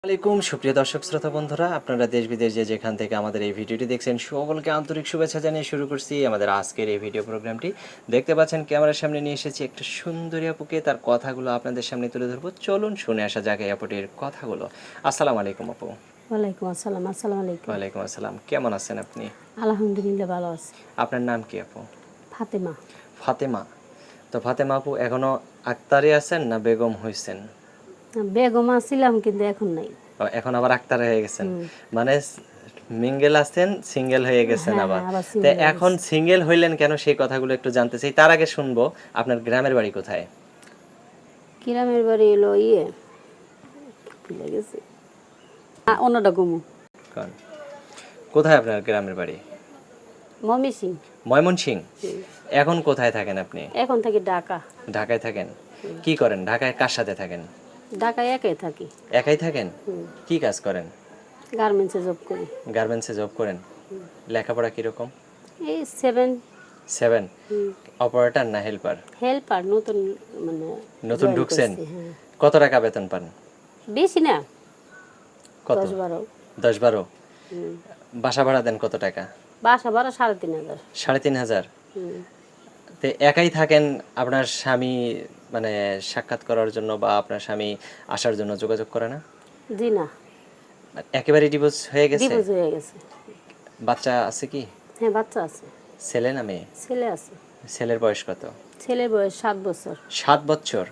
আলাইকুম সুপ্রিয় দর্শক শ্রোতা বন্ধুরা, আপনারা দেশ বিদেশ যে যেখান থেকে আমাদের এই ভিডিওটি দেখছেন সকলকে আন্তরিক শুভেচ্ছা জানিয়ে শুরু করছি আমাদের আজকের এই ভিডিও প্রোগ্রামটি। দেখতে পাচ্ছেন ক্যামেরার সামনে নিয়ে এসেছি একটা সুন্দরী আপুকে, তার কথাগুলো আপনাদের সামনে তুলে ধরবো। চলুন শুনে আসা যাক এই আপুটির কথাগুলো। আসসালামু আলাইকুম আপু। ওয়ালাইকুম আসসালাম। আসসালামু আলাইকুম। ওয়ালাইকুম আসসালাম, কেমন আছেন আপনি? আলহামদুলিল্লাহ ভালো আছি। আপনার নাম কি আপু? ফাতেমা। ফাতেমা। তো ফাতেমা আপু এখনো আক্তারে আছেন না বেগম হয়েছেন? বেগম ছিলাম কিন্তু এখন নাই। এখন আবার আক্তার হয়ে গেছেন, মানে মিঙ্গেল আছেন, সিঙ্গেল হয়ে গেছেন হ্যাঁ আবার। হ্যাঁ, আবার তো সিঙ্গেল হয়ে এখন গেছি। সিঙ্গেল হইলেন কেন, সেই কথাগুলো একটু জানতে চাই। তার আগে শুনবো আপনার গ্রামের বাড়ি কোথায়? কিরামের বাড়ি এলো ভুলে গেছি। অন্যটা গুমু কোন কোথায় আপনার গ্রামের বাড়ি? মমি সিং। ময়মনসিংহ। এখন কোথায় থাকেন আপনি? এখন থাকি ঢাকা। ঢাকায় থাকেন। কি করেন ঢাকায়, কার সাথে থাকেন? ঢাকায় একাই থাকি। একাই থাকেন? কি কাজ করেন? গার্মেন্টসে জব করি। গার্মেন্টসে জব করেন। লেখাপড়া কিরকম? এই 7। 7। অপারেটর না হেল্পার? হেল্পার নতুন, মানে নতুন join ঢুকছেন? করছি, হ্যাঁ। কত টাকা বেতন পান? বেশি না, কত? 10-12। 10-12। বাসা ভাড়া দেন কত টাকা? বাসা ভাড়া 3,500। 3,500। তো একাই থাকেন? আপনার স্বামী মানে সাক্ষাৎ করার জন্য বা আপনার স্বামী আসার জন্য যোগাযোগ করে না? জি না, একেবারে ডিভোর্স হয়ে গেছে? ডিভোর্স হয়ে গেছে। বাচ্চা আছে কি? হ্যাঁ, বাচ্চা আছে। ছেলে না মেয়ে? ছেলে আছে। ছেলের বয়স কত? ছেলের বয়স 7 বছর। 7 বছর?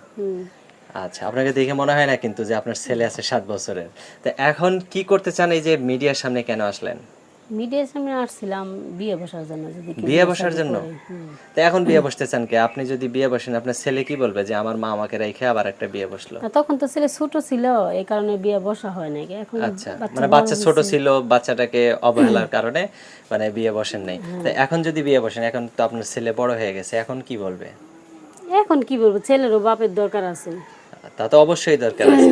আচ্ছা, আপনাকে দেখে মনে হয় না কিন্তু যে আপনার ছেলে আছে 7 বছরের। তো এখন কি করতে চান, এই যে মিডিয়ার সামনে কেন আসলেন? মিডিয়ার সামনে আসছিলাম বিয়ে বসার জন্য, যদি কেউ বিয়ে বসার শাদী জন্য? করে। তো এখন বিয়ে বসতে চান কে? আপনি যদি বিয়ে বসেন আপনার ছেলে কি বলবে যে আমার মা আমাকে রেখে আবার একটা বিয়ে বসলো? আর তখন তো ছেলে ছোট ছিল, এই কারণে বিয়ে বসা হয় নাই। এখন আচ্ছা, বাচ্চা মানে বড় বাচ্চা ছোট হয়েছে। ছিল, বাচ্চাটাকে অবহেলার কারণে মানে বিয়ে বসেন নাই। তো এখন যদি বিয়ে বসেন, এখন তো আপনার ছেলে বড় হয়ে গেছে, এখন কি বলবে? এখন কি বলবো, ছেলেরও বাপের দরকার আছে। তা তো অবশ্যই দরকার আছে।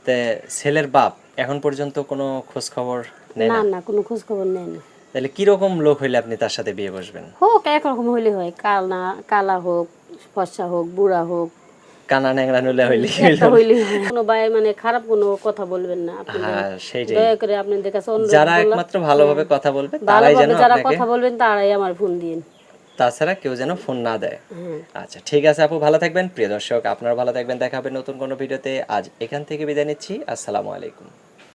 তে ছেলের বাপ এখন পর্যন্ত কোনো খোঁজ খবর নেয় না না? না, কোনো খোঁজ খবর নেই না। তাহলে কিরকম লোক হইলে আপনি তার সাথে বিয়ে বসবেন? হোক একরকম হইলে হয়, কালা হোক, ফর্সা হোক, বুড়া হোক, কানা ন্যাংরা নইলে হইলে কি একটা হইলো? হইলে হয়। কোনো ভাই মানে খারাপ কোনো কথা বলবেন না আপনাদের। হ্যাঁ, সেইটাই। দয়া করে আপনাদের কাছে অনুরোধ যারা করলাম। একমাত্র ভালোভাবে কথা বলবে তারাই যেন ভালোভাবে যারা আপনাকে, কথা বলবেন তারাই আমার ফোন দিন। তাছাড়া কেউ যেন ফোন না দেয়। আচ্ছা ঠিক আছে আপু, ভালো থাকবেন। প্রিয় দর্শক আপনারা ভালো থাকবেন, দেখা হবে নতুন কোনো ভিডিওতে। আজ এখান থেকে বিদায় নিচ্ছি। আসসালামু আলাইকুম।